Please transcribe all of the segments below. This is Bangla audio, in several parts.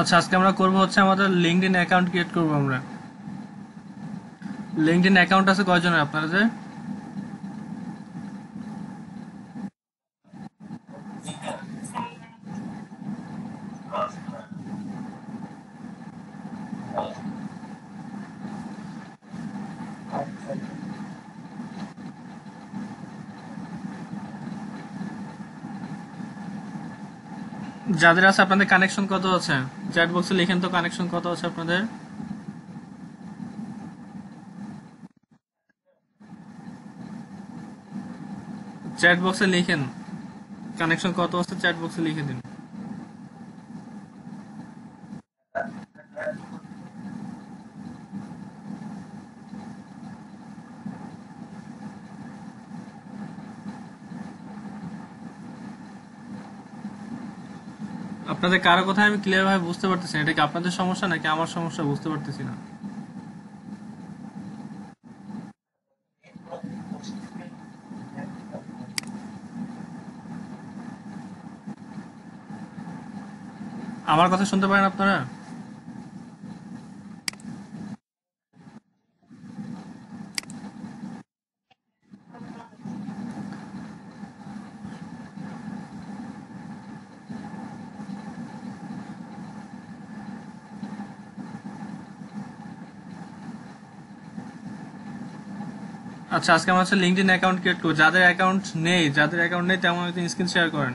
আচ্ছা, আজকে আমরা করব হচ্ছে আমাদের লিঙ্কডইন অ্যাকাউন্ট ক্রিয়েট করব আমরা। লিঙ্কডইন অ্যাকাউন্ট আছে কয়জনের আপনাদের? যাদের আছে আপনাদের কানেকশন কত আছে? চ্যাট বক্সে লিখেন তো কানেকশন কত আছে আপনাদের। চ্যাট বক্সে লিখেন কানেকশন কত আছে, চ্যাট বক্সে লিখে দিন। আপনাদের কারো কথা আমি ক্লিয়ার ভাবে বুঝতে পারতেছি না, এটা কি আপনাদের সমস্যা নাকি আমার সমস্যা বুঝতে পারতেছি না। আমার কথা শুনতে পারেন আপনারা? আচ্ছা, আজকে আমরা হচ্ছে লিঙ্কডইন অ্যাকাউন্ট ক্রিয়েট করবো। যাদের অ্যাকাউন্ট নেই তেমন হয়তো স্ক্রিন শেয়ার করেন।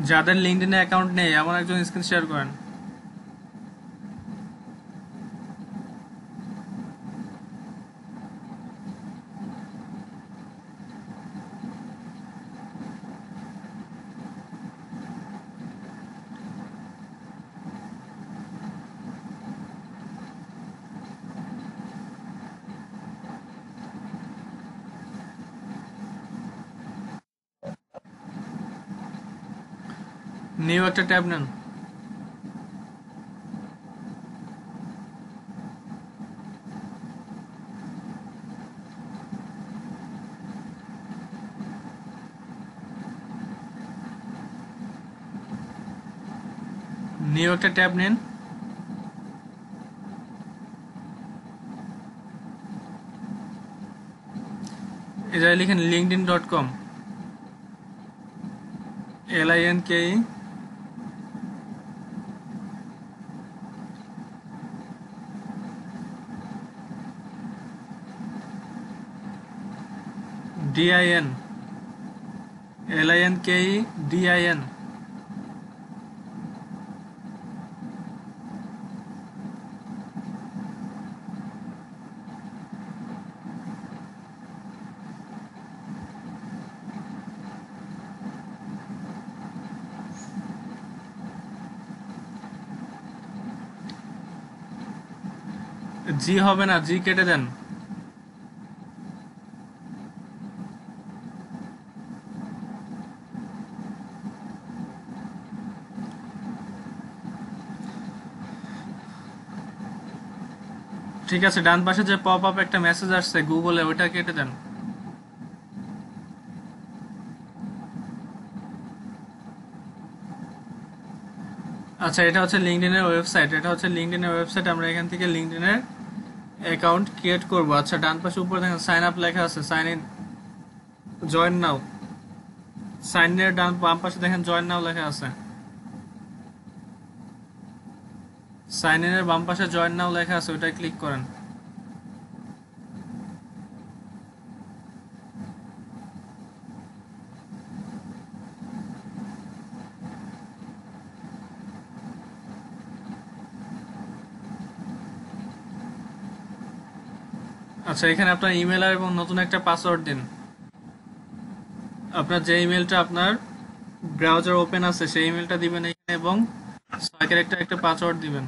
যাদের লিঙ্কডইন অ্যাকাউন্ট নেই এমন একজন স্ক্রিন শেয়ার করেন। নিউ একটা ট্যাব নেন। নিউ একটা ট্যাব নিন। এটা লিখেন linkedin.com, LINKE DIN, LINKEDIN। জি হবে না, জি কেটে দেন। ঠিক আছে, ডান পাশে যে পপ আপ একটা মেসেজ আসছে গুগলে, ওইটা কেটে দেন। আচ্ছা, এটা হচ্ছে লিঙ্কডইনের ওয়েবসাইট, আমরা এখান থেকে লিঙ্কডইনের অ্যাকাউন্ট ক্রিয়েট করব। আচ্ছা, ডান পাশে উপরে দেখেন সাইন আপ লেখা আছে, sign in, join now. Sign ইনের ডান বাম পাশে দেখেন জয়েন নাও লেখা আছে। সাইন ইনের বাম পাশে জয়েন নাও লেখা আছে, ওইটাই ক্লিক করেন। আচ্ছা, এখানে আপনার ইমেল আর এবং নতুন একটা পাসওয়ার্ড দিন। আপনার যে ইমেলটা আপনার ব্রাউজার ওপেন আছে সেই ইমেলটা দিবেন এখানে, এবং 6 ক্যারেক্টার একটা পাসওয়ার্ড দিবেন।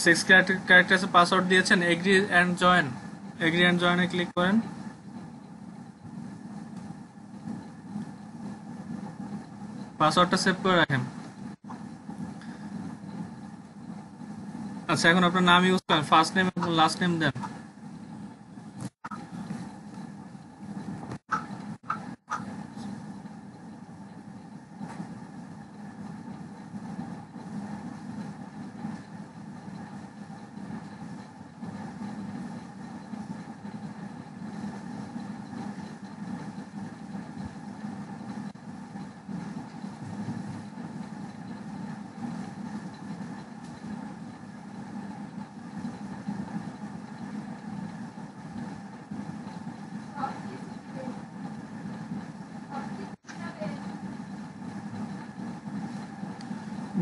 সিক্স ক্যারেক্টার্সে পাসওয়ার্ড দিয়েছেন, এগ্রি অ্যান্ড জয়েনে ক্লিক করেন। পাসওয়ার্ডটা সেভ করে রাখেন। আচ্ছা, এখন আপনার নাম ইউজ করেন, ফার্স্ট নেম এবং লাস্ট নেম দেন।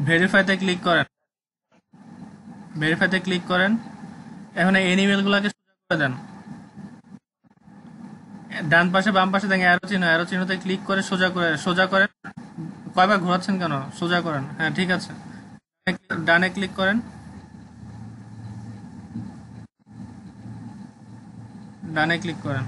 ভেরিফাইতে ক্লিক করেন। ভেরিফাইতে ক্লিক করেন। এখন এই ইমেলগুলোকে সোজা করে দেন। ডান পাশে বাম পাশে দেখেন অ্যারো চিহ্নতে ক্লিক করে সোজা করেন। কয়বার ঘোরাচ্ছেন কেন? সোজা করেন। হ্যাঁ, ঠিক আছে। ডানে ক্লিক করেন। ডানে ক্লিক করেন।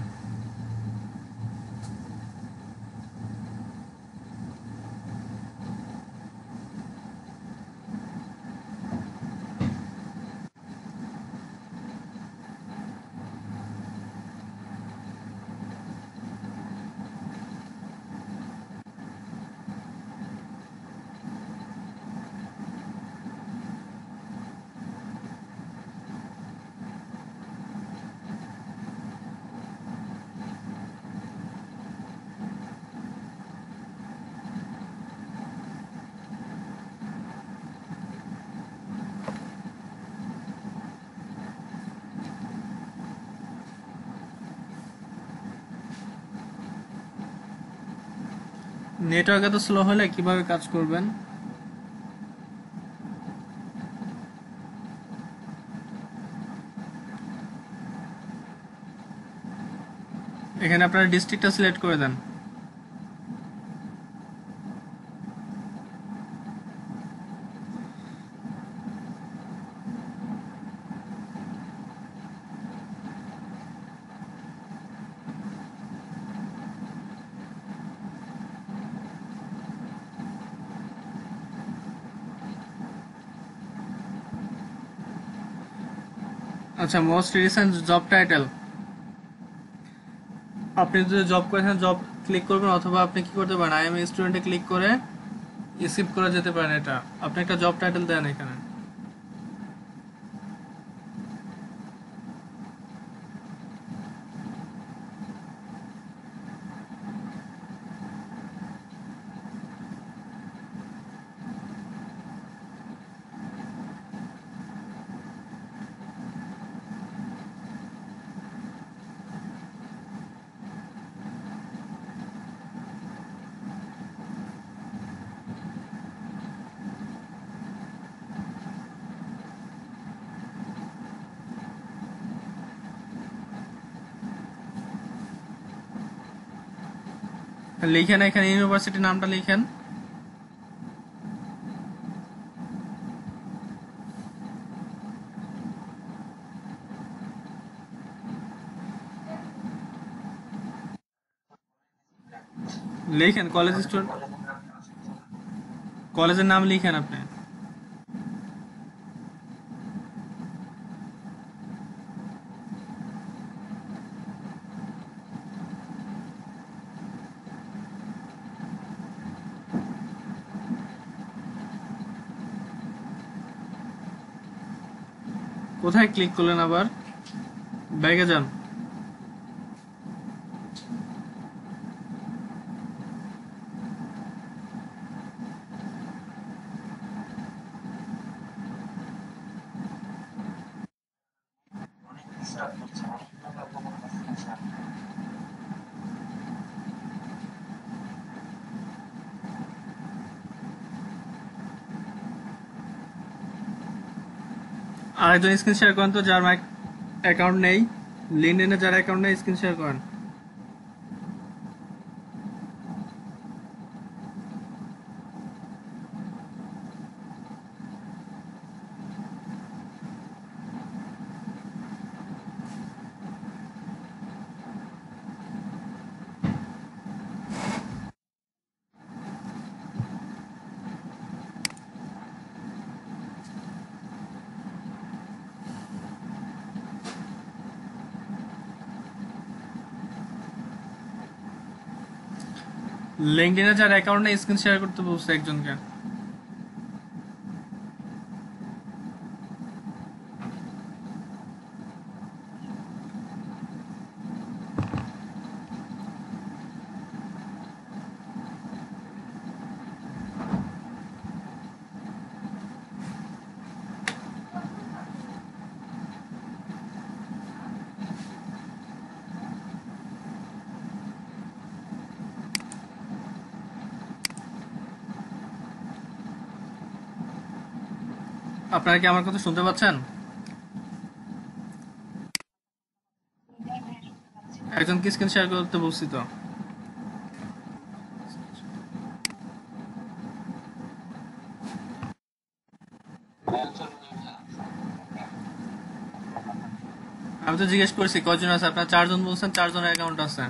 নেটওয়ার্ক এত স্লো হলে কিভাবে কাজ করবেন? এখানে আপনার ডিস্ট্রিক্টটা সিলেক্ট করে দেন। আচ্ছা, মোস্ট রিসেন্ট জব টাইটেল। আপনি যদি জব করেছেন জব ক্লিক করবেন, অথবা আপনি কি করতে পারেন, আই এম স্টুডেন্টে ক্লিক করে স্কিপ করে যেতে পারেন। এটা আপনি একটা জব টাইটেল দেন এখানে। লিখেন, এখানে ইউনিভার্সিটি নামটা লিখেন। লিখেন কলেজ স্টুডেন্ট, কলেজের নাম লিখেন আপনি। কোথায় ক্লিক করলেন আবার? ব্যাগে যান। আরেকজন স্ক্রিন শেয়ার করেন তো, যার মাইক অ্যাকাউন্ট নেই। লিঙ্কডইনে যার অ্যাকাউন্ট নেই স্ক্রিন শেয়ার করেন। লিঙ্কডইনে যার অ্যাকাউন্ট নেই স্ক্রিন শেয়ার করতে বলছে একজনকে। আপনারা কি আমার কথা শুনতে পাচ্ছেন? একজনকে স্ক্রিন শেয়ার করতে বলছি তো। আমি তো জিজ্ঞেস করছি কয়জন আছে, আপনার 4 জন বলছেন, 4 জনের অ্যাকাউন্ট আছে।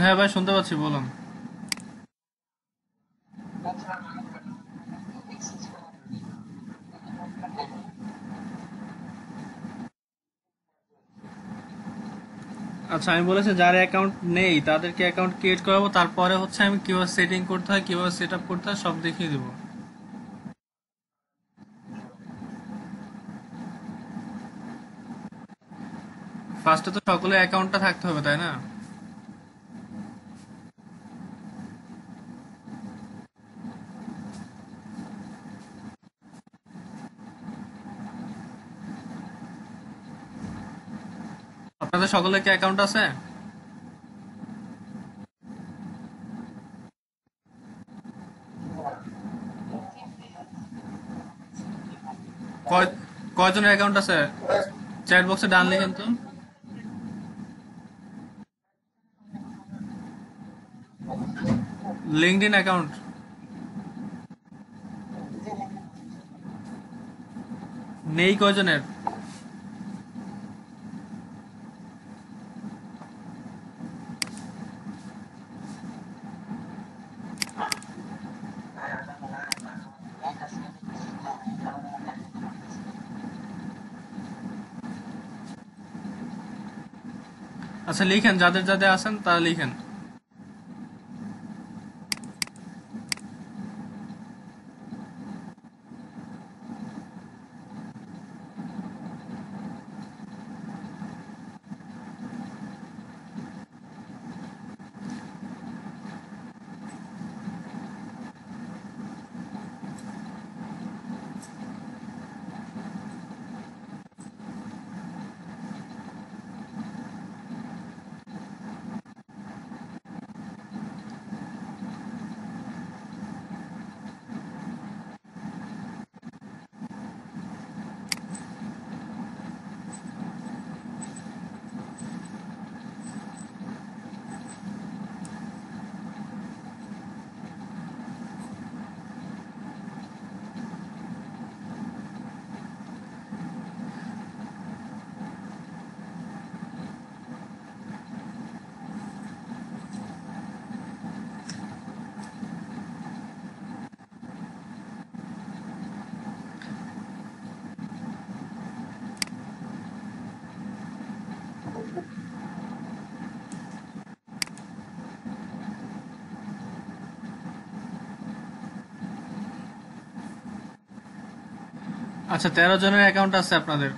হ্যাঁ ভাই শুনতে পাচ্ছি, বলুন। আচ্ছা, আমি বলেছি যার অ্যাকাউন্ট নেই তাদেরকে অ্যাকাউন্ট ক্রিয়েট করাবো, তারপরে হচ্ছে আমি কিভাবে সেটিং করতে হয়, কিভাবে সেট আপ করতে হয় সব দেখিয়ে দেবো। ফার্স্টে তো সকলের অ্যাকাউন্টটা থাকতে হবে, তাই না? আপনাদের সকলের কি অ্যাকাউন্ট আছে? কয় কয়জনের অ্যাকাউন্ট আছে? চ্যাট বক্সে ডান লিখেন তো। লিঙ্কডইন অ্যাকাউন্ট নেই কয়জনের? আচ্ছা লিখেন, যাদের যাদের আছেন তারা লিখেন। আচ্ছা, 13 জনের অ্যাকাউন্ট আছে আপনাদের।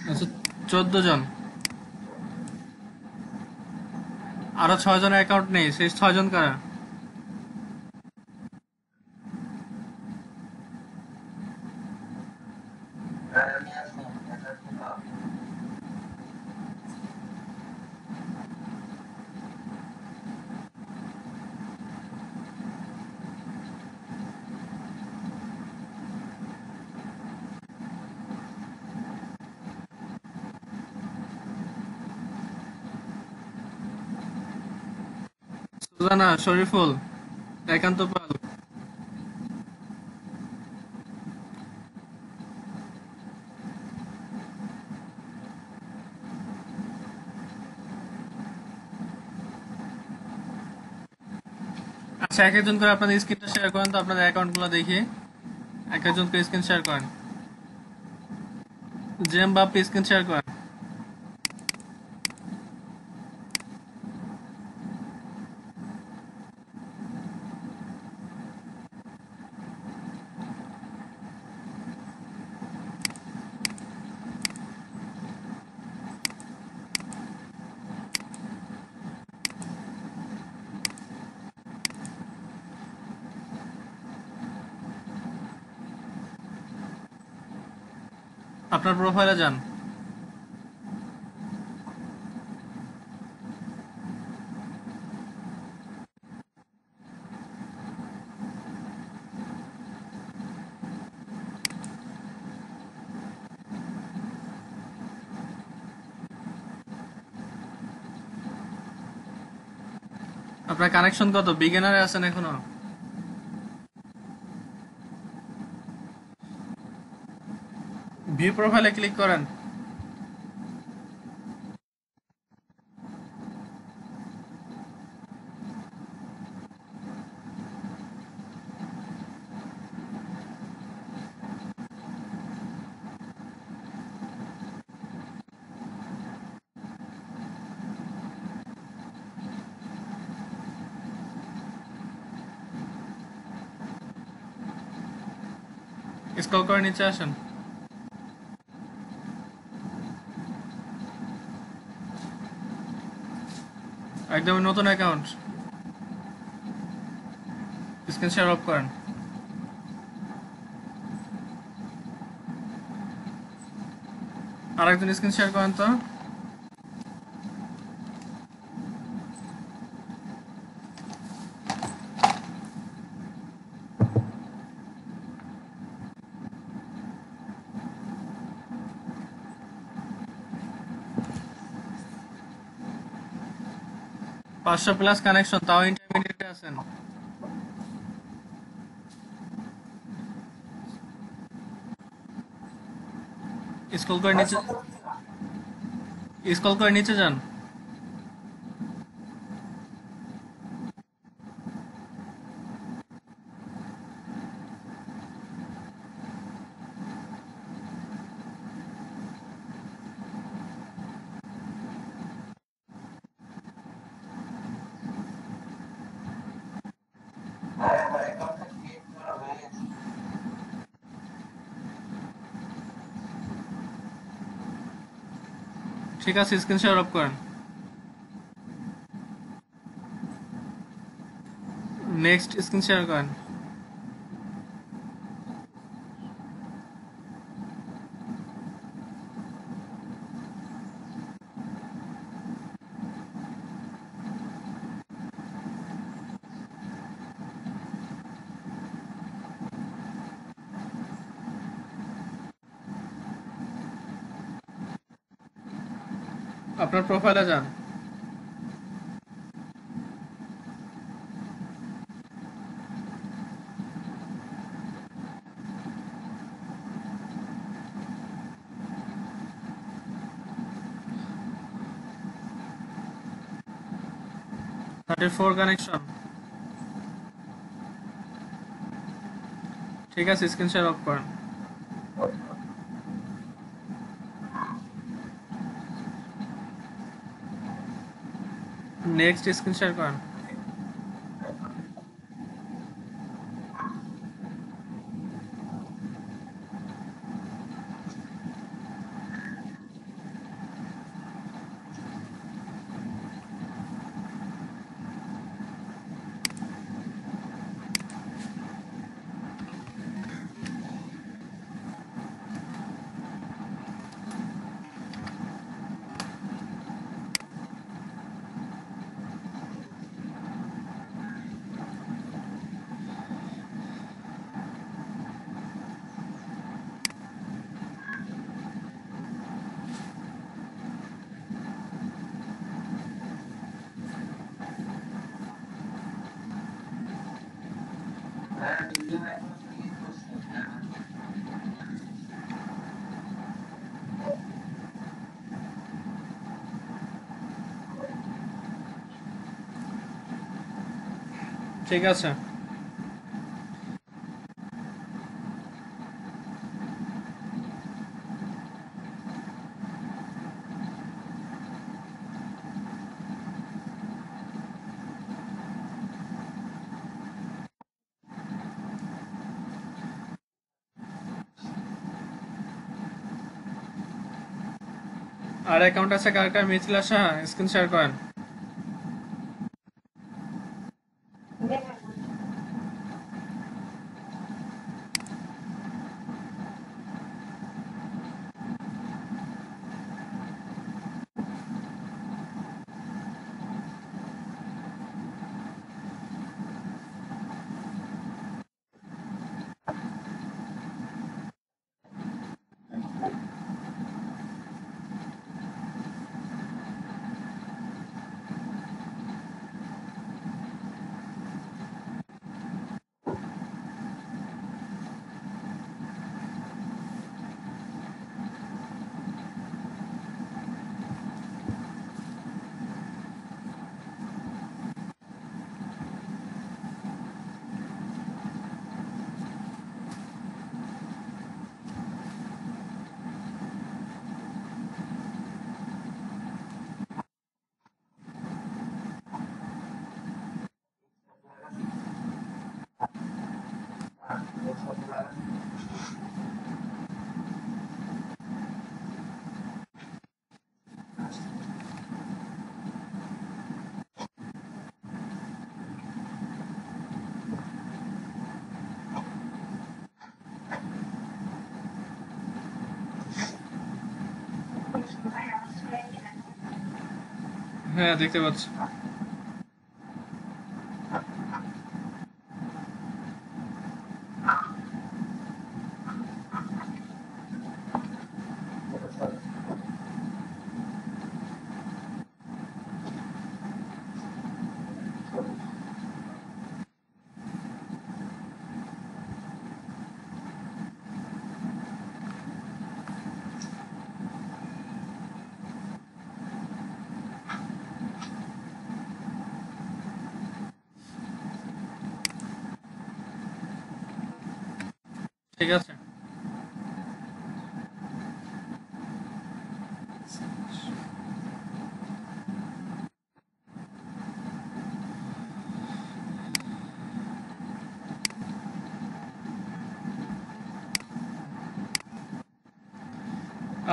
আচ্ছা, 14 জন। আরো 6 জনের অ্যাকাউন্ট নেই, সেই 6 জন কারা? সুজানা, শরীফুল, একান্ত পাল। আচ্ছা, এক একজন করে আপনাদের স্ক্রিনটা শেয়ার করেন তো আপনাদের অ্যাকাউন্টগুলো দেখি। এক একজন করে স্ক্রিন শেয়ার করেন। জেম বাপ্পি স্ক্রিন শেয়ার করেন। আপনার প্রোফাইলে যান। আপনার কানেকশন কত? বিগিনারে আছেন এখনো? ভিউ প্রোফাইলে ক্লিক করেন। স্ক্রল করে নিচে আসেন। একদম নতুন অ্যাকাউন্ট, স্ক্রিন শেয়ার অফ করেন। আরেকজন স্ক্রিন শেয়ার করেন তো। 500+ কানেকশন, তাও ইন্টারমিডিয়েটে আছেন। স্ক্রল করে নিচে, স্ক্রল করে নিচে যান। ঠিক আছে, স্ক্রিন শেয়ার অফ করেন। নেক্সট স্ক্রিন শেয়ার করেন। আপনার প্রোফাইলে যান। Thirty four connection. ঠিক আছে, স্ক্রিন শেয়ার অফ করেন। নেক্সট স্ক্রিন শেয়ার করেন। ঠিক আছে। আর অ্যাকাউন্ট আছে কার কার? মিথিলা সাহা, স্ক্রিন শেয়ার করেন। হ্যাঁ, দেখতে পাচ্ছি। ঠিক আছে।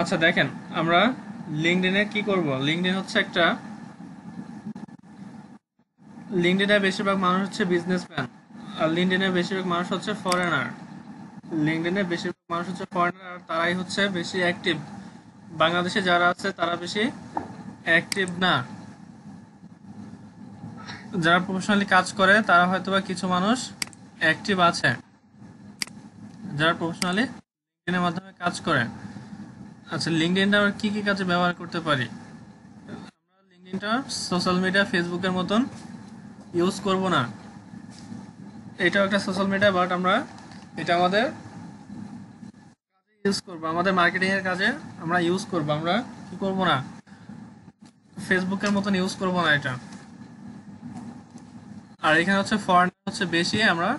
আচ্ছা দেখেন, আমরা লিঙ্কডইনে কি করব? লিঙ্কডইন হচ্ছে একটা, লিঙ্কডইনে বেশিরভাগ মানুষ হচ্ছে বিজনেসম্যান, আর লিঙ্কডইনে বেশিরভাগ মানুষ হচ্ছে ফরেনার। লিঙ্কডইনে বেশিরভাগ মানুষ হচ্ছে ফরেনার, আর তারাই হচ্ছে বেশি অ্যাক্টিভ। বাংলাদেশে যারা আছে তারা বেশি অ্যাক্টিভ না। যারা প্রফেশনালি কাজ করে তারা হয়তোবা কিছু মানুষ অ্যাক্টিভ আছে, যারা প্রফেশনালি লিঙ্কডইনের মাধ্যমে কাজ করে। আচ্ছা, লিঙ্কডইনটা আমরা কি কি কাজে ব্যবহার করতে পারি? আমরা লিঙ্কডইনটা সোশ্যাল মিডিয়া ফেসবুকের মতন ইউজ করব না। এটাও একটা সোশ্যাল মিডিয়া, বাট আমরা এটা আমাদের ইউজ করব, আমাদের মার্কেটিং এর কাজে আমরা ইউজ করব। আমরা কি করব না, ফেসবুকের মতন ইউজ করব না এটা। আর এখানে হচ্ছে ফরেনার হচ্ছে বেশি, আমরা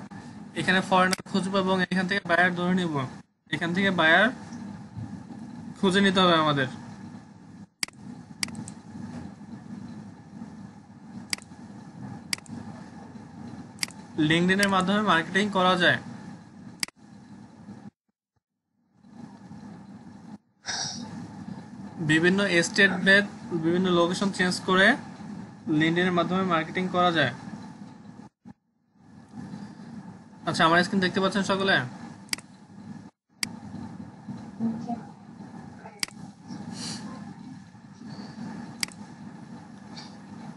এখানে ফরেনার খুঁজবো এবং এখান থেকে বায়ার ধরে নিব। এখান থেকে বায়ার খুঁজে নিতে হবে আমাদের। লিঙ্কডইনের মাধ্যমে মার্কেটিং করা যায়। বিভিন্ন স্টেট ভেদ, বিভিন্ন লোকেশন চেঞ্জ করে লিঙ্কডইনের মাধ্যমে মার্কেটিং করা যায়। আচ্ছা, আমার স্ক্রিন দেখতে পাচ্ছেন সকলে?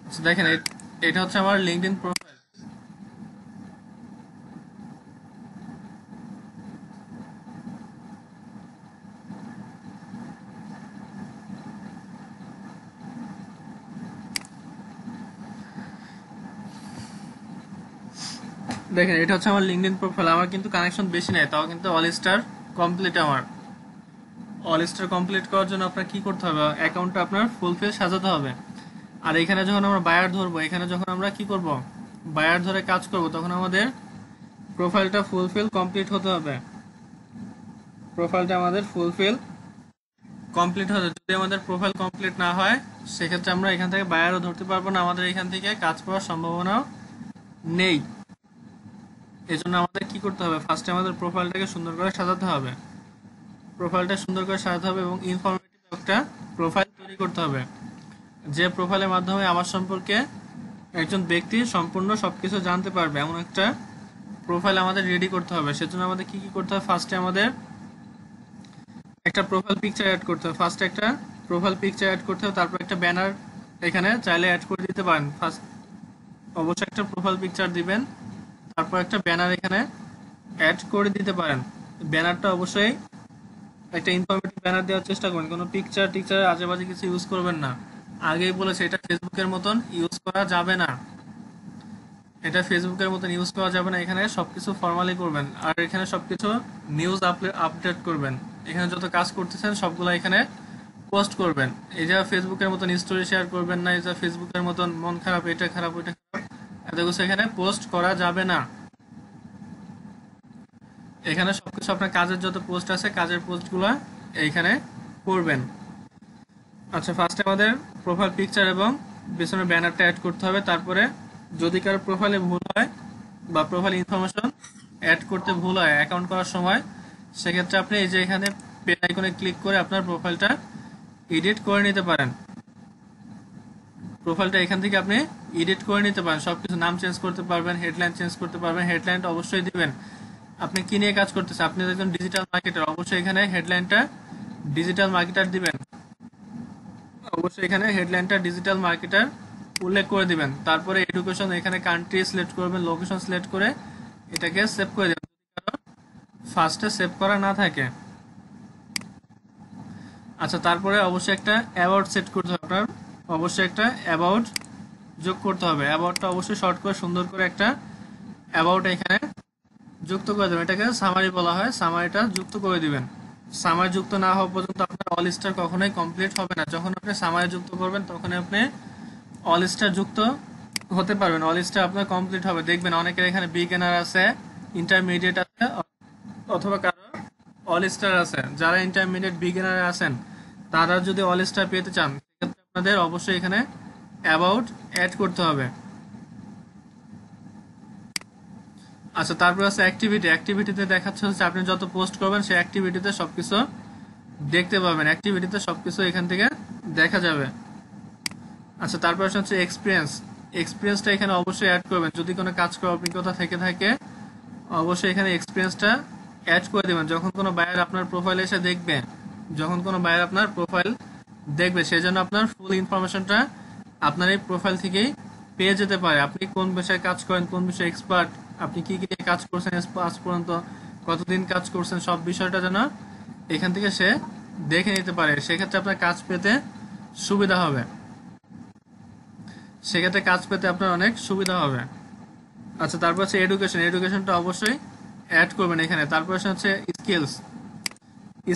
আচ্ছা দেখেন, এটা হচ্ছে আমার লিঙ্কডইন প্রোফাইল। দেখেন এটা হচ্ছে আমার লিঙ্কডইন প্রোফাইল, আমার কিন্তু কানেকশন বেশি নেই, তাও কিন্তু অল স্টার কমপ্লিট। আমার অল স্টার কমপ্লিট করার জন্য আপনার কি করতে হবে, অ্যাকাউন্টটা আপনার ফুলফিল সাজাতে হবে। আর এখানে যখন আমরা বায়ার ধরবো, এখানে যখন আমরা কি করব, বায়ার ধরে কাজ করব, তখন আমাদের প্রোফাইলটা ফুলফিল কমপ্লিট হতে হবে। প্রোফাইলটা আমাদের ফুলফিল কমপ্লিট হতে, যদি আমাদের প্রোফাইল কমপ্লিট না হয় সেক্ষেত্রে আমরা এখান থেকে বায়ারও ধরতে পারবো না, আমাদের এখান থেকে কাজ করার সম্ভাবনাও নেই। এই জন্য আমাদের কি করতে হবে, ফার্স্টে আমাদের প্রোফাইলটাকে সুন্দর করে সাজাতে হবে। প্রোফাইলটা সুন্দর করে সাজাতে হবে এবং ইনফরমেটিভ একটা প্রোফাইল তৈরি করতে হবে, যে প্রোফাইলের মাধ্যমে আমার সম্পর্কে একজন ব্যক্তি সম্পূর্ণ সবকিছু জানতে পারবে, এমন একটা প্রোফাইল আমাদের রেডি করতে হবে। সেজন্য আমাদের কি কি করতে হবে, ফার্স্টে আমাদের একটা প্রোফাইল পিকচার অ্যাড করতে হবে। ফার্স্টে একটা প্রোফাইল পিকচার অ্যাড করতে হবে, তারপর একটা ব্যানার এখানে চাইলে অ্যাড করে দিতে পারেন। ফার্স্ট অবশ্যই একটা প্রোফাইল পিকচার দিবেন, তারপর একটা ব্যানার এখানে অ্যাড করে দিতে পারেন। ব্যানারটা অবশ্যই একটা ইনফরমেটিভ ব্যানার দেওয়ার চেষ্টা করুন, কোনো পিকচার টিকচার আজেবাজে কিছু ইউজ করবেন না। আগেই বলেছে এটা ফেসবুকের মতন ইউজ করা যাবে না, এটা ফেসবুকের মতন ইউজ করা যাবে না। এখানে সবকিছু ফর্মালি করবেন, আর এখানে সবকিছু নিউজ আপডেট করবেন। এখানে যত কাজ করতেছেন সবগুলো এখানে পোস্ট করবেন। এই যে ফেসবুকের মতন স্টোরি শেয়ার করবেন না, এই যে ফেসবুকের মতন মন খারাপ, এটা খারাপ, ওইটা খারাপ, এত কিছু এখানে পোস্ট করা যাবে না। এখানে সবকিছু আপনার কাজের যত পোস্ট আছে, কাজের পোস্টগুলো এইখানে করবেন। আচ্ছা, ফার্স্টে আমাদের প্রোফাইল পিকচার এবং পিছনে ব্যানারটা অ্যাড করতে হবে। তারপরে যদি কারো প্রোফাইলে ভুল হয় বা প্রোফাইল ইনফরমেশন অ্যাড করতে ভুল হয় অ্যাকাউন্ট করার সময়, সেক্ষেত্রে আপনি এই যে এখানে পেন আইকনে ক্লিক করে আপনার প্রোফাইলটা এডিট করে নিতে পারেন। প্রোফাইলটা এখান থেকে আপনি এডিট করে নিতে পারেন, সবকিছু নাম চেঞ্জ করতে পারবেন, হেডলাইন চেঞ্জ করতে পারবেন। হেডলাইনটা অবশ্যই দিবেন, আপনি কি নিয়ে কাজ করতেছেন, আপনি একজন ডিজিটাল মার্কেটার, অবশ্যই এখানে হেডলাইনটা ডিজিটাল মার্কেটার দিবেন। অবশ্যই এখানে হেডলাইনটা ডিজিটাল মার্কেটার উল্লেখ করে দিবেন। তারপরে এডুকেশন, এখানে কান্ট্রি সিলেক্ট করবেন, লোকেশন সিলেক্ট করে এটাকে সেভ করে দেবেন, ফার্স্টে সেভ করা না থাকে। আচ্ছা, তারপরে অবশ্যই একটা অ্যাবাউট সেট করতে হবে আপনার, অবশ্যই একটা অ্যাবাউট যোগ করতে হবে। অ্যাবাউটটা অবশ্যই শর্ট করে সুন্দর করে একটা অ্যাবাউট এখানে যুক্ত করে দেবেন, এটাকে সামারি বলা হয়, সামারিটা যুক্ত করে দিবেন। সামারি যুক্ত না হওয়া পর্যন্ত আপনার অল স্টার কখনোই কমপ্লিট হবে না। যখন আপনি সামারি যুক্ত করবেন তখন আপনি অল স্টার যুক্ত হতে পারবেন, অল স্টার আপনার কমপ্লিট হবে। দেখবেন অনেকের এখানে বিগিনার আছে, ইন্টারমিডিয়েট আছে, অথবা কারো অল স্টার আছে। যারা ইন্টারমিডিয়েট বিগিনারে আছেন তারা যদি অল স্টার পেতে চান, সেক্ষেত্রে আপনাদের অবশ্যই এখানে অ্যাবাউট অ্যাড করতে হবে। আচ্ছা, তারপর আছে অ্যাক্টিভিটি। অ্যাক্টিভিটিতে দেখাচ্ছে হচ্ছে আপনি যত পোস্ট করবেন সেই অ্যাক্টিভিটিতে সবকিছু দেখতে পাবেন, অ্যাক্টিভিটিতে সবকিছু এখান থেকে দেখা যাবে। আচ্ছা, তারপর হচ্ছে এক্সপিরিয়েন্স। এক্সপিরিয়েন্সটা এখানে অবশ্যই অ্যাড করবেন, যদি কোনো কাজ করার অভিজ্ঞতা থেকে থাকে অবশ্যই এখানে এক্সপিরিয়েন্সটা অ্যাড করে দেবেন। যখন কোনো বায়ার আপনার প্রোফাইল এসে দেখবে, যখন কোনো বায়ার আপনার প্রোফাইল দেখবে, সেজন্য আপনার ফুল ইনফরমেশনটা আপনার এই প্রোফাইল থেকেই পেয়ে যেতে পারে। আপনি কোন বিষয়ে কাজ করেন, কোন বিষয়ে এক্সপার্ট, আপনি কি কি নিয়ে কাজ করছেন আজ পর্যন্ত, কতদিন কাজ করছেন, সব বিষয়টা যেন এখান থেকে সে দেখে নিতে পারে। সেক্ষেত্রে আপনার কাজ পেতে সুবিধা হবে, সেক্ষেত্রে কাজ পেতে আপনার অনেক সুবিধা হবে। আচ্ছা, তারপর হচ্ছে এডুকেশন। এডুকেশনটা অবশ্যই অ্যাড করবেন এখানে। তারপর হচ্ছে স্কিলস।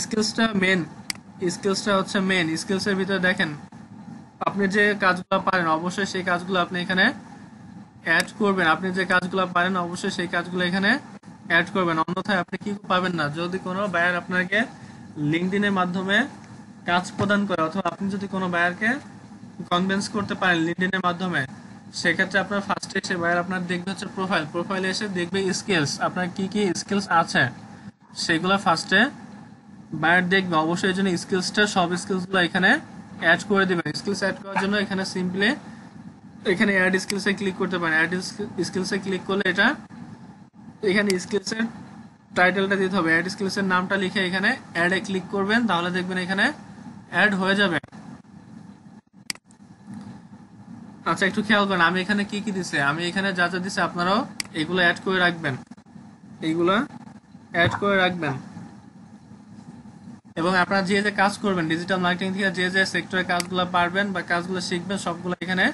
স্কিলসটা মেন, স্কিলসটা হচ্ছে মেন। স্কিলসের ভিতরে দেখেন আপনি যে কাজগুলো পারেন অবশ্যই সেই কাজগুলো আপনি এখানে অ্যাড করবেন। আপনি যে কাজগুলো পারেন অবশ্যই সেই কাজগুলো এখানে অ্যাড করবেন, অন্যথায় আপনি কি পাবেন না। যদি কোনো বায়ার আপনাকে লিঙ্কডইনের মাধ্যমে কাজ প্রদান করে, অথবা আপনি যদি কোনো বায়ারকে কনভিন্স করতে পারেন লিঙ্কডইনের মাধ্যমে, সেক্ষেত্রে আপনার ফার্স্টে এসে বায়ার আপনার দেখবে হচ্ছে প্রোফাইল, প্রোফাইলে এসে দেখবে স্কিলস, আপনার কি কি স্কিলস আছে সেগুলো ফার্স্টে বায়ার দেখবে। অবশ্যই এই জন্য স্কিলসটা, সব স্কিলসগুলো এখানে অ্যাড করে দিবেন। স্কিলস অ্যাড করার জন্য এখানে সিম্পলি এখানে অ্যাড স্কিলসে ক্লিক করতে পারেন। অ্যাড স্কিলসে ক্লিক করলে এটা এখানে স্কিলসের টাইটেলটা দিতে হবে, অ্যাড স্কিলসের নামটা লিখে এখানে অ্যাডে ক্লিক করবেন, তাহলে দেখবেন এখানে অ্যাড হয়ে যাবে। আচ্ছা, একটু খেয়াল করেন আমি এখানে কি কি দিছে, আমি এখানে যা যা দিছে আপনারাও এগুলো অ্যাড করে রাখবেন, এইগুলা অ্যাড করে রাখবেন। এবং আপনারা যে যে কাজ করবেন ডিজিটাল মার্কেটিং থেকে, যে যে সেক্টরে কাজগুলো পারবেন বা কাজগুলো শিখবেন, সবগুলো এখানে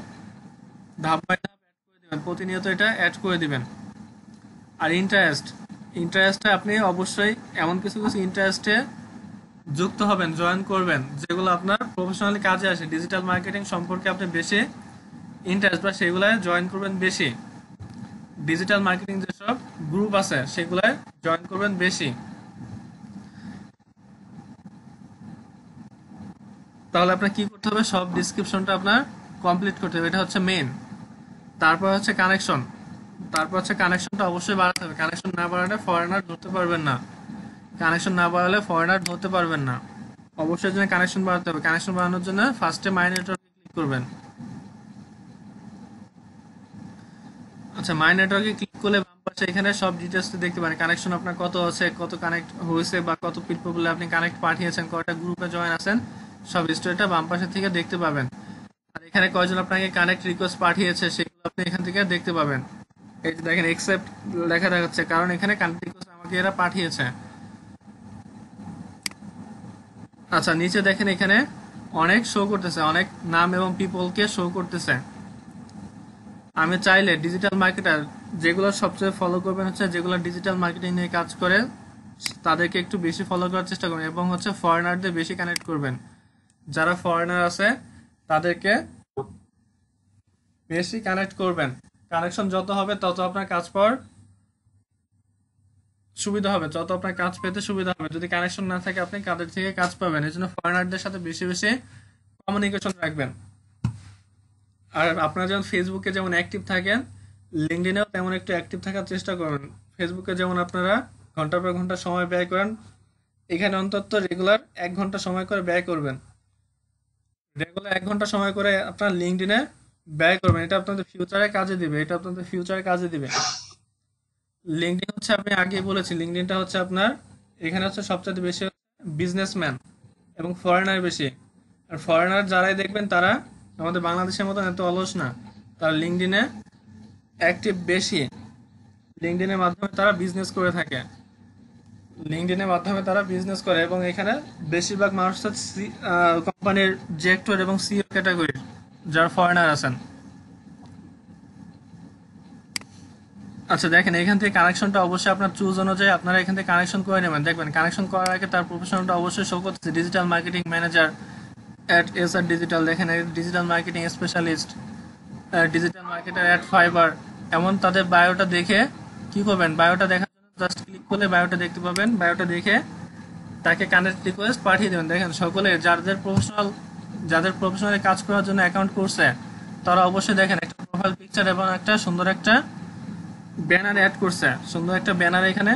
ধাপ বাই ধাপ অ্যাড করে দিবেন, প্রতিনিয়ত এটা অ্যাড করে দিবেন। আর ইন্টারেস্টে আপনি অবশ্যই এমন কিছু কিছু ইন্টারেস্টে যুক্ত হবেন, জয়েন করবেন, যেগুলো আপনার প্রফেশনালি কাজে আসে। ডিজিটাল মার্কেটিং সম্পর্কে আপনি বেশি ইন্টারেস্ট বা সেগুলায় জয়েন করবেন বেশি। ডিজিটাল মার্কেটিং যেসব গ্রুপ আছে সেগুলায় জয়েন করবেন বেশি। তাহলে আপনার কি করতে হবে, সব ডিসক্রিপশনটা আপনার কমপ্লিট করতে হবে, এটা হচ্ছে মেন। তারপর হচ্ছে কানেকশন, কানেকশনটা অবশ্যই বাড়াতে হবে। কানেকশন না বাড়ালে ফরেনার ধরতে পারবেন না, কানেকশন না বাড়ালে ফরেনার ধরতে পারবেন না। অবশ্যই জন্য কানেকশন বাড়াতে হবে। কানেকশন বাড়ানোর জন্য ফার্স্টে মাই নেটওয়ার্কে ক্লিক করবেন। আচ্ছা, মাই নেটওয়ার্কে ক্লিক করলে বাম পাশে এখানে সব ডিটেলস দেখতে পারেন। কানেকশন আপনার কত আছে, কত কানেক্ট হয়েছে, বা কত পিপল আপনি কানেক্ট পাঠিয়েছেন, কয়টা গ্রুপে জয়েন আছেন, সব স্টোরিটা বাম পাশে থেকে দেখতে পাবেন। আর এখানে কয়জন আপনাকে কানেক্ট রিকোয়েস্ট পাঠিয়েছে সেগুলো আপনি এখান থেকে দেখতে পাবেন। এই যে দেখেন একসেপ্ট লেখা দেখাচ্ছে, কারণ এখানে কানেক্ট রিকোয়েস্ট আমাকে এরা পাঠিয়েছে। আচ্ছা, নিচে দেখেন এখানে অনেক শো করতেছে, অনেক নাম এবং পিপলকে শো করতেছে। আমি চাইলে ডিজিটাল মার্কেটার যেগুলো সবচেয়ে ফলো করবেন হচ্ছে যেগুলো ডিজিটাল মার্কেটিং নিয়ে কাজ করে তাদেরকে একটু বেশি ফলো করার চেষ্টা করবেন, এবং হচ্ছে ফরেনারদের বেশি কানেক্ট করবেন। যারা ফরেনার আছে তাদেরকে বেশি কানেক্ট করবেন। কানেকশন যত হবে তত আপনার কাজ পাওয়ার সুবিধা হবে, যত আপনার কাজ পেতে সুবিধা হবে। যদি কানেকশন না থাকে আপনি কাদের থেকে কাজ পাবেন। এই জন্য ফরেনারদের সাথে বেশি বেশি কমিউনিকেশন রাখবেন। আর আপনারা যেমন ফেসবুকে যেমন অ্যাক্টিভ থাকেন, লিঙ্কডইনেও তেমন একটু অ্যাক্টিভ থাকার চেষ্টা করবেন। ফেসবুকে যেমন আপনারা ঘন্টার পর ঘন্টা সময় ব্যয় করেন, এখানে অন্তত রেগুলার 1 ঘন্টা সময় করে ব্যয় করবেন। রেগুলার 1 ঘন্টা সময় করে আপনার লিঙ্কডইনে ব্যয় করবেন। এটা আপনাদের ফিউচারে কাজে দিবে, লিঙ্কডইন হচ্ছে, আমি আগে বলেছি, লিঙ্কডইনটা হচ্ছে আপনার, এখানে হচ্ছে সবচেয়ে বেশি বিজনেসম্যান এবং ফরেনার বেশি। আর ফরেনার যারাই দেখবেন তারা আমাদের বাংলাদেশের মতন এত অলস না, তারা লিঙ্কডইনে অ্যাক্টিভ বেশি। লিঙ্কডইনের মাধ্যমে তারা বিজনেস করে থাকে, এবং এখানে বেশিরভাগ মানুষ হচ্ছে কোম্পানির ডিরেক্টর এবং সিইও ক্যাটাগরির যারা ফরেনার আছেন। আচ্ছা দেখেন, এখান থেকে কানেকশনটা অবশ্যই আপনার চুজ অনুযায়ী আপনারা এখান থেকে কানেকশন করে নেবেন। দেখবেন কানেকশন করার আগে তার প্রফেশনটা অবশ্যই শো করতেছে, digital marketing manager at SR digital. দেখেন digital marketing specialist, digital marketer at Fiverr. এমন তাদের বায়োটা দেখে কি করবেন, বায়োটা দেখার জন্য জাস্ট ক্লিক করলে বায়োটা দেখতে পাবেন। বায়োটা দেখে তাকে কানেক্ট রিকোয়েস্ট পাঠিয়ে দেবেন। দেখেন সকলে যাদের প্রফেশনালি কাজ করার জন্য অ্যাকাউন্ট করছে তারা অবশ্যই দেখেন একটা প্রোফাইল পিকচার এবং একটা সুন্দর একটা ব্যানার অ্যাড করছে, এখানে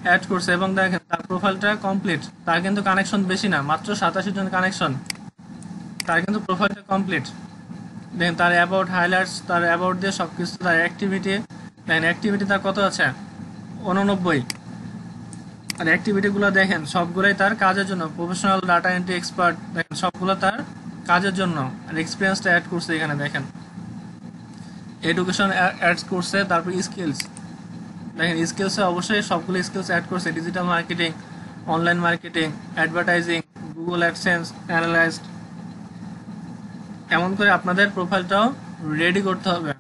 অ্যাড করছে, এবং দেখেন তার প্রোফাইলটা কমপ্লিট। তার কিন্তু কানেকশন বেশি না, মাত্র 87 জন কানেকশন, তার কিন্তু প্রোফাইলটা কমপ্লিট। দেখেন তার অ্যাবাউট হাইলাইটস, তার অ্যাবাউট দিয়ে সবকিছু, তার অ্যাক্টিভিটি, দেখেন অ্যাক্টিভিটি তার কত আছে, 89। আর অ্যাক্টিভিটিগুলো দেখেন সবগুলোই তার কাজের জন্য, প্রফেশনাল ডাটা এন্ট্রি এক্সপার্ট, দেখেন সবগুলো তার কাজের জন্য। আর এক্সপিরিয়েন্সটা অ্যাড করছে এখানে, দেখেন এডুকেশন অ্যাড করছে, তারপর স্কিলস, দেখেন স্কিলসে অবশ্যই সবগুলো স্কিলস অ্যাড করছে, digital marketing, online marketing, advertising, Google AdSense, analysed. এমন করে আপনাদের প্রোফাইলটাও রেডি করতে হবে।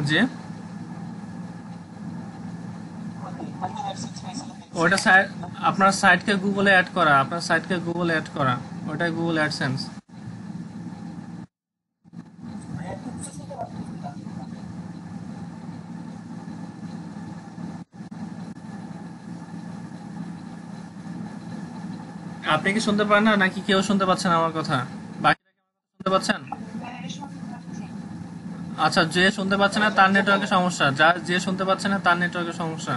জি, ওটা আপনার সাইটকে গুগলে অ্যাড করা, ওটাই গুগল অ্যাডসেন্স। আপনি কি শুনতে পান না, নাকি কেউ শুনতে পাচ্ছেন আমার কথা? বাকিরা কি আমার কথা শুনতে পাচ্ছেন? আচ্ছা, যে শুনতে পাচ্ছে না তার নেটওয়ার্কের সমস্যা, যে শুনতে পাচ্ছে না তার নেটওয়ার্কের সমস্যা।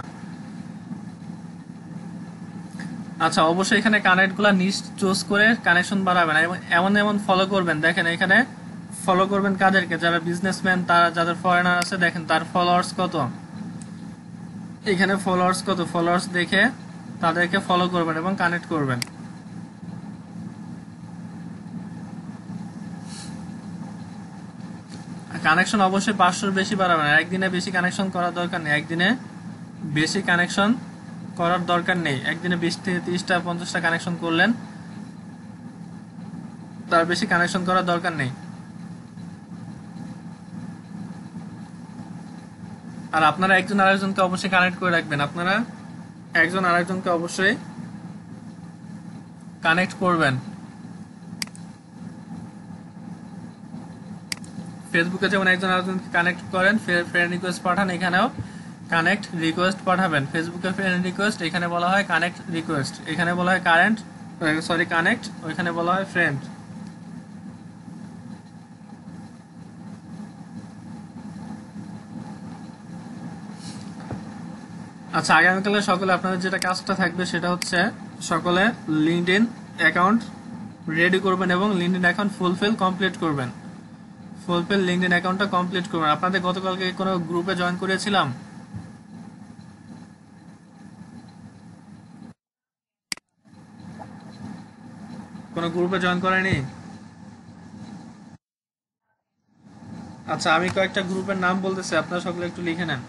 আচ্ছা, অবশ্যই এখানে কানেক্ট গুলা নিচ চুজ করে কানেকশন বাড়াবেন, এবং এমন এমন ফলো করবেন। দেখেন এখানে ফলো করবেন কাদেরকে, যারা বিজনেসম্যান, তারা যাদের ফরেনার আছে, দেখেন তার ফলোয়ার্স কত, এখানে ফলোয়ার্স দেখে তাদেরকে ফলো করবেন এবং কানেক্ট করবেন। কানেকশন অবশ্যই 500 বেশি বাড়াবেন। একদিনে বেশি কানেকশন করার দরকার নেই, একদিনে 20 থেকে 30টা 50টা কানেকশন করলেন, তার বেশি কানেকশন করার দরকার নেই। আর আপনারা একজন আরেকজনকে অবশ্যই কানেক্ট করে রাখবেন, আপনারা একজন আরেকজনকে অবশ্যই কানেক্ট করবেন। ফেসবুকে যেমন একজন আরেকজনকে কানেক্ট করেন, ফ্রেন্ড রিকোয়েস্ট পাঠান, এখানেও কানেক্ট রিকোয়েস্ট পাঠাবেন। ফেসবুকে ফ্রেন্ড রিকোয়েস্ট, এখানে বলা হয় কানেক্ট রিকোয়েস্ট, এখানে বলা হয় কানেক্ট, ওইখানে বলা হয় ফ্রেন্ড। আচ্ছা, আগামীকালে সকলে আপনাদের যেটা কাজটা থাকবে সেটা হচ্ছে সকলে লিঙ্কডইন অ্যাকাউন্ট রেডি করবেন এবং লিঙ্কডইন অ্যাকাউন্ট কমপ্লিট করবেন। লিঙ্কডইন অ্যাকাউন্টটা কমপ্লিট করবেন। আপনাদের গতকালকে কোনো গ্রুপে জয়েন করেছিলাম? কোনো গ্রুপে জয়েন করেনি? আচ্ছা, আমি কয়েকটা গ্রুপের নাম বলতেছি, আপনারা সকলে একটু লিখে নেন।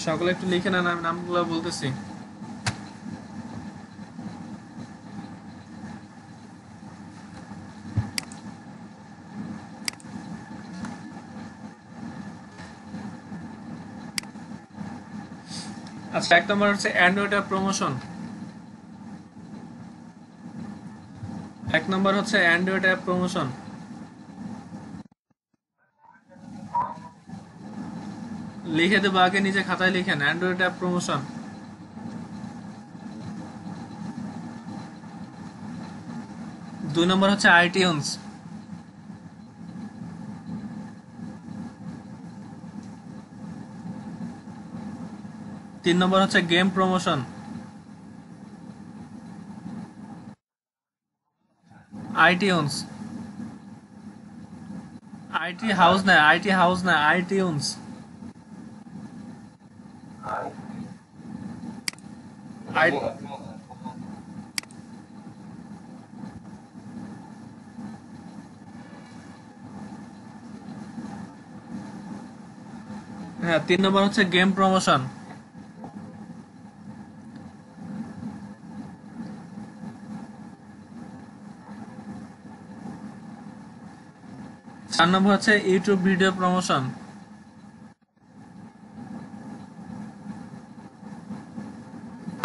সকলে একটু লিখে নেন, আমি নামগুলো বলতেছি। আচ্ছা, 1 নম্বর হচ্ছে অ্যান্ড্রয়েড অ্যাপ প্রমোশন। 1 নম্বর হচ্ছে অ্যান্ড্রয়েড অ্যাপ প্রমোশন। লিখে দেবো, আগে নিজে খাতায় লিখেন, অ্যান্ড্রয়েড অ্যাপ প্রমোশন। 2 নম্বর হচ্ছে আইটিউনস। 3 নম্বর হচ্ছে game promotion. ITunes, IT house না, আইটিউনস। আই হ্যাঁ, 3 নম্বর হচ্ছে গেম প্রমোশন। 4 নম্বর হচ্ছে ইউটিউব ভিডিও প্রমোশন।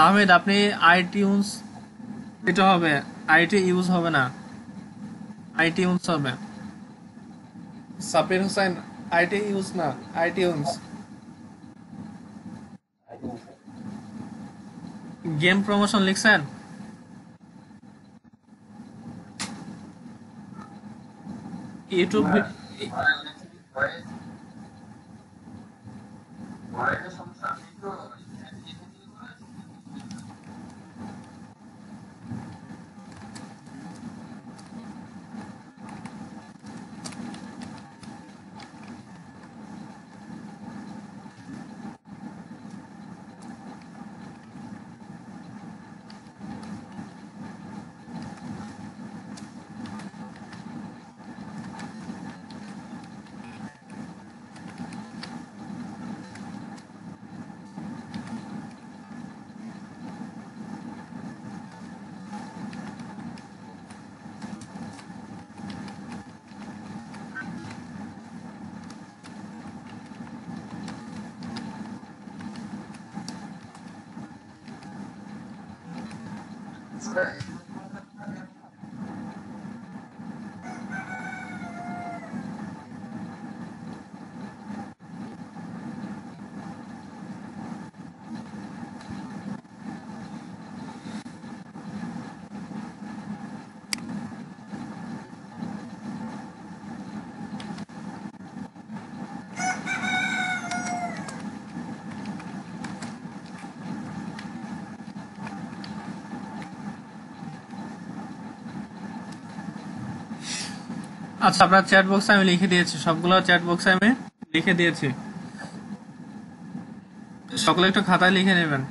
আহমেদ, আপনি আইটিউনস, এটা হবে, আইটি ইউজ হবে না, আইটিউনস হবে। সাবির হোসেন, আইটি ইউজ না, আইটিউনস। গেম প্রমোশন লিখছেন? ইউটিউব আচ্ছা, আপনার চ্যাট বক্সে আমি লিখে দিয়েছি, সবগুলো চ্যাট বক্সে আমি লিখে দিয়েছি, সকলে একটু খাতায় লিখে নেবেন।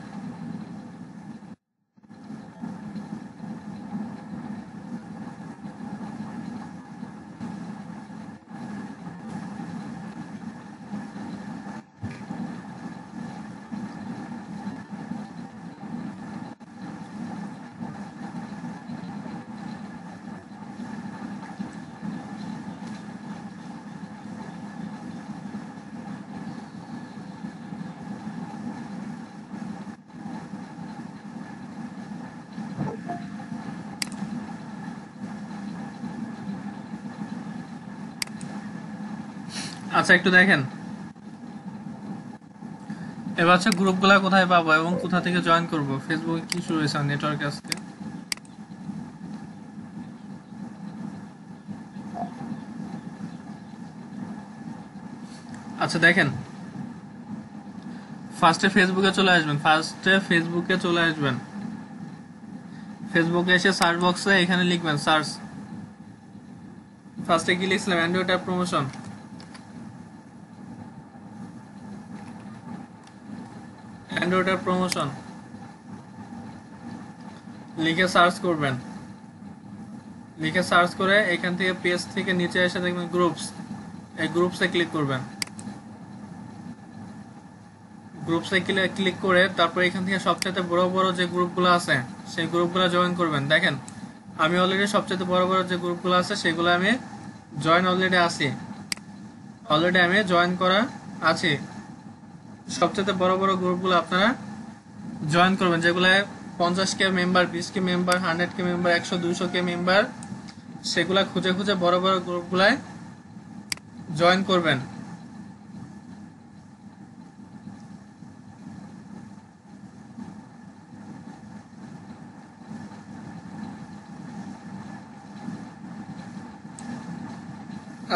আচ্ছা একটু দেখেন এবার হচ্ছে গ্রুপগুলা কোথায় পাবো এবং কোথা থেকে জয়েন করব। ফেসবুকে কি শুরু হয়েছে নেটওয়ার্ক আজকে। আচ্ছা দেখেন ফার্স্টে ফেসবুকে চলে আসবেন। ফেসবুকে এসে সার্চ বক্সে এখানে লিখবেন সার্চ। ফার্স্টে কি লিখছিলাম, android app promotion. Android app promotion লিখে সার্চ করবেন। লিখে সার্চ করে এখান থেকে পেজ থেকে নিচে এসে দেখবেন গ্রুপস, এই গ্রুপসে ক্লিক করবেন। গ্রুপসে ক্লিক করে তারপর এখান থেকে সবচেয়ে বড় বড় যে গ্রুপগুলো আছে সেই গ্রুপগুলো জয়েন করবেন। দেখেন আমি অলরেডি সবচেয়ে বড় বড় যে গ্রুপগুলো আছে সেগুলো আমি জয়েন অলরেডি আছি, অলরেডি আমি জয়েন করা আছি। সবচেয়ে বড় বড় গ্রুপগুলো আপনারা জয়েন করবেন, যেগুলো 50K member, 20K member, 100K member, 100-200K member, সেগুলা খুঁজে খুঁজে বড় বড় গ্রুপগুলায় জয়েন করবেন।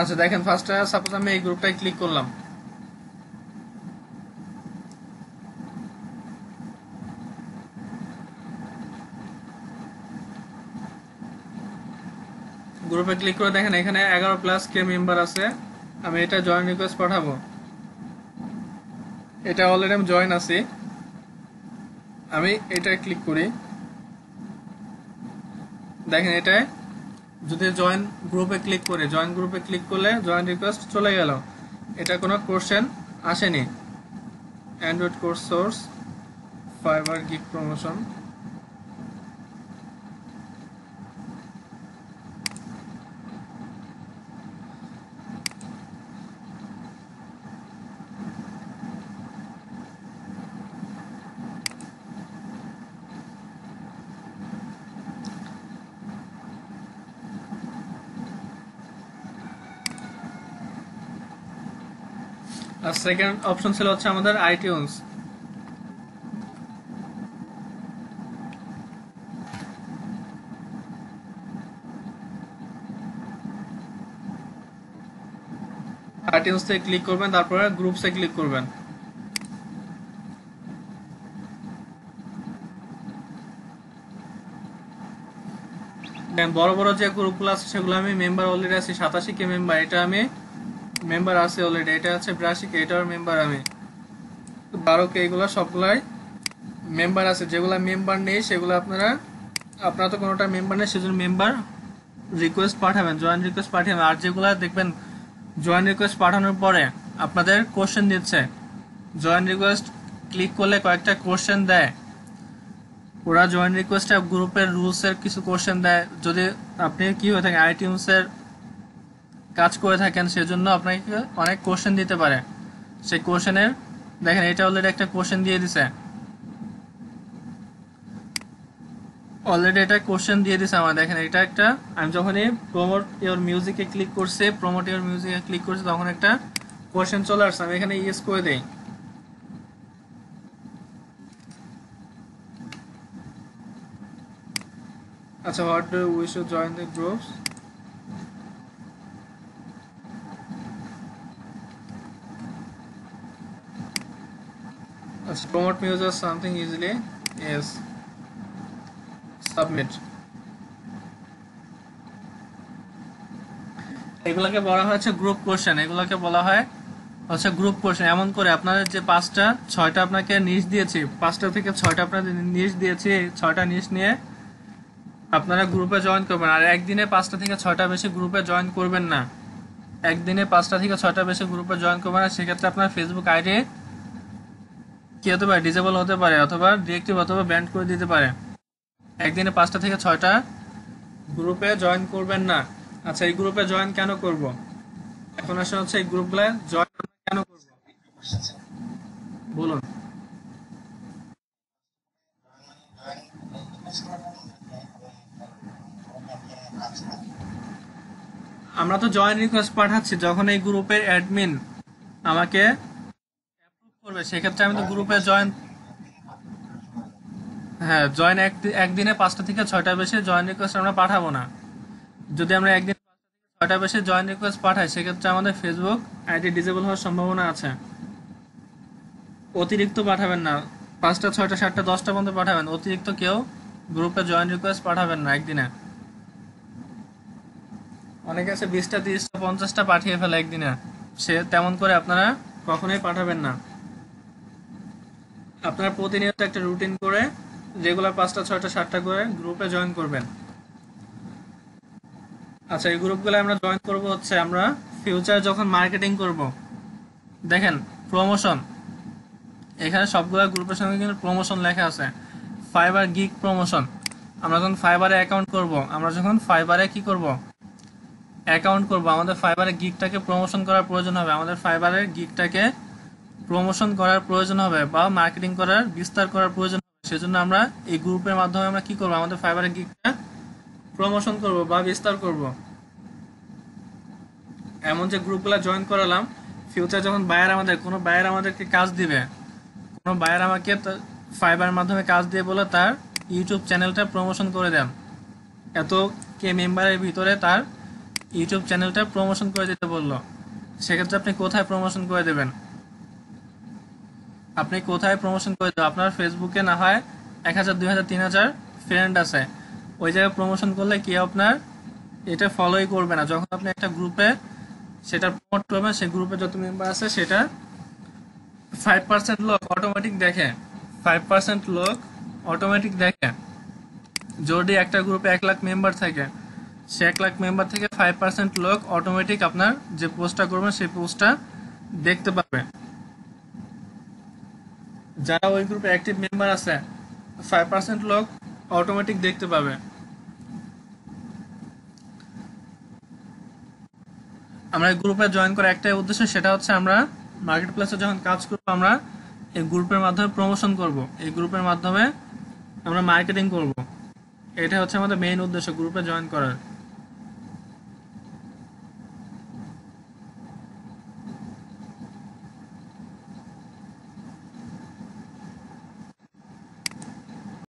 আচ্ছা দেখেন ফার্স্টে সাপোজ আমি এই গ্রুপটায় ক্লিক করলাম। গ্রুপে ক্লিক করে দেখেন এখানে 11+ কে মেম্বার আছে। আমি এটা জয়েন রিকোয়েস্ট পাঠাবো। এটা অলরেডি আমি জয়েন আছি, আমি এটা ক্লিক করি। দেখেন এটায় যদি জয়েন গ্রুপে ক্লিক করে, জয়েন গ্রুপে ক্লিক করলে জয়েন রিকোয়েস্ট চলে গেল। এটা কোনো কোশ্চেন আসেনি। Android course source Fiverr gig promotion. আর সেকেন্ড অপশন ছিল হচ্ছে আমাদের আইটিউনস। আইটিউনস থেকে ক্লিক করবেন, তারপরে গ্রুপসে ক্লিক করবেন। দেন বড় বড় যে গ্রুপগুলো আছে সেগুলো আমি মেম্বার অলরেডি আছি। 87K মেম্বার, এটা আমি মেম্বার আছে অলরেডি। এটা হচ্ছে 82K, এটার মেম্বার আমি। 12K, এগুলো সবগুলাই মেম্বার আছে। যেগুলো মেম্বার নেই সেগুলো আপনারা তো কোনোটা মেম্বার নেই, সেজন্য মেম্বার রিকোয়েস্ট পাঠাবেন, জয়েন রিকোয়েস্ট পাঠাবেন। আর যেগুলো দেখবেন জয়েন রিকোয়েস্ট পাঠানোর পরে আপনাদের কোশ্চেন দিচ্ছে, জয়েন রিকোয়েস্ট ক্লিক করলে কয়েকটা কোশ্চেন দেয়। ওরা জয়েন রিকোয়েস্টে গ্রুপের রুলসের কিছু কোশ্চেন দেয়। যদি আপনি কি হয়ে থাকেন আইটিউনসের কাজ করে থাকেন সেজন্য আপনাকে অনেক কোশ্চেন দিতে পারে। সেই কোশ্চেনের দেখেন এটা অলরেডি একটা কোশ্চেন দিয়ে দিছে, অলরেডি এটা কোশ্চেন দিয়ে দিছে আমার। দেখেন এটা একটা, আমি যখনই প্রমোট ইওর মিউজিকে ক্লিক করছি, তখন একটা কোশ্চেন চলে আসছে। আমি এখানে ইয়েস করে দেই। আচ্ছা, what do you wish to join the groups. আচ্ছা, promote music something easily, yes, submit. এগুলোকে বলা হচ্ছে গ্রুপ কোশ্চেন, এগুলোকে বলা হয় হচ্ছে গ্রুপ কোশ্চেন। এমন করে আপনাদের যে 5টা-6টা আপনাকে নিশ দিয়েছি, 5টা থেকে 6টা আপনাদের নিশ দিয়েছি, 6টা নিশ নিয়ে আপনারা গ্রুপে জয়েন করবেন। আর একদিনে 5টা থেকে 6টা বেশি গ্রুপে জয়েন করবেন না। একদিনে 5টা থেকে 6টা বেশি গ্রুপে জয়েন করবেন না, সেক্ষেত্রে আপনার ফেসবুক আইডি কি হতে পারে, ডিসেবল হতে পারে, অথবা ডিএক্টিভ অথবা ব্যান্ড করে দিতে পারে। একদিনে 5টা থেকে 6টা গ্রুপে জয়েন করবেন না। আচ্ছা, এই গ্রুপে জয়েন কেন করব, এখন আসা হচ্ছে এই গ্রুপগুলো জয়েন কেন করব বলুন। আমরা তো জয়েন রিকোয়েস্ট পাঠাচ্ছি, যখন এই গ্রুপের অ্যাডমিন আমাকে অ্যাপ্রুভ করবে সেক্ষেত্রে আমি তো গ্রুপে জয়েন, হ্যাঁ জয়েন একদিনে 5টা থেকে 6টার বেশি জয়েন রিকোয়েস্ট আমরা পাঠাবো না। যদি আমরা একদিন 6টার বেশি জয়েন রিকোয়েস্ট পাঠাই সেক্ষেত্রে আমাদের ফেসবুক আইডি ডিসেবল হওয়ার সম্ভাবনা আছে। অতিরিক্ত পাঠাবেন না, 5টা 6টা 7টা 10টা পর্যন্ত পাঠাবেন, অতিরিক্ত কেউ গ্রুপে জয়েন রিকোয়েস্ট পাঠাবেন না একদিনে। অনেকে আছে 20টা 30টা 50টা পাঠিয়ে ফেলে একদিনে, সে তেমন করে আপনারা কখনোই পাঠাবেন না। আপনারা প্রতিনিয়ত একটা রুটিন করে রেগুলার 5টা 6টা 7টা করে গ্রুপে জয়েন করবেন। আচ্ছা, এই গ্রুপগুলো আমরা জয়েন করব হচ্ছে আমরা ফিউচার যখন মার্কেটিং করব। দেখেন প্রমোশন, এখানে সবগুলো গ্রুপের সঙ্গে কিন্তু প্রমোশন লেখা আছে। ফাইবার গিগ প্রমোশন, আমরা যখন ফাইবারে অ্যাকাউন্ট করব, আমরা যখন ফাইবারে কি করব অ্যাকাউন্ট করব, আমাদের ফাইবারে গিগটাকে প্রমোশন করার প্রয়োজন হবে, আমাদের ফাইবারের গিগটাকে প্রমোশন করার প্রয়োজন হবে বা মার্কেটিং করার বিস্তার করার প্রয়োজন হবে। সেজন্য আমরা এই গ্রুপের মাধ্যমে আমরা কি করব, আমাদের ফাইবারের গিগটা প্রমোশন করব বা বিস্তার করব। এমন যে গ্রুপগুলো জয়েন করালাম, ফিউচার যখন বায়ার আমাদের কোনো বায়ার আমাদেরকে কাজ দিবে, কোনো বায়ার আমাকে ফাইবার মাধ্যমে কাজ দিয়ে বলে তার ইউটিউব চ্যানেলটা প্রমোশন করে দেন, এত কে মেম্বারের ভিতরে তার ইউটিউব চ্যানেলটা প্রমোশন করে দিতে বললো, সেক্ষেত্রে আপনি কোথায় প্রমোশন করে দেবেন? আপনি কোথায় প্রমোশন করে দেবেন? আপনার ফেসবুকে না হয় 1000 2000 3000 ফ্রেন্ড আছে, ওই জায়গায় প্রমোশন করলে কি আপনার এটা ফলোই করবে না। যখন আপনি একটা গ্রুপে সেটা প্রমোট করবেন, সেই গ্রুপে যত মেম্বার আছে সেটা 5% লোক অটোমেটিক দেখে, 5% লোক অটোমেটিক দেখে। যদি একটা গ্রুপে 1 লাখ মেম্বার থাকে, সে 1 লাখ মেম্বার থেকে 5% লোক অটোমেটিক আপনার যে পোস্টটা করবেন সেই পোস্টটা দেখতে পাবে। যারা ওই গ্রুপে অ্যাক্টিভ মেম্বার আছে 5% লোক অটোমেটিক দেখতে পাবে। আমরা এই গ্রুপে জয়েন করার একটাই উদ্দেশ্য, সেটা হচ্ছে আমরা মার্কেট প্লেসে যখন কাজ করবো আমরা এই গ্রুপের মাধ্যমে প্রমোশন করব, এই গ্রুপের মাধ্যমে আমরা মার্কেটিং করব। এটা হচ্ছে আমাদের মেইন উদ্দেশ্য গ্রুপে জয়েন করার।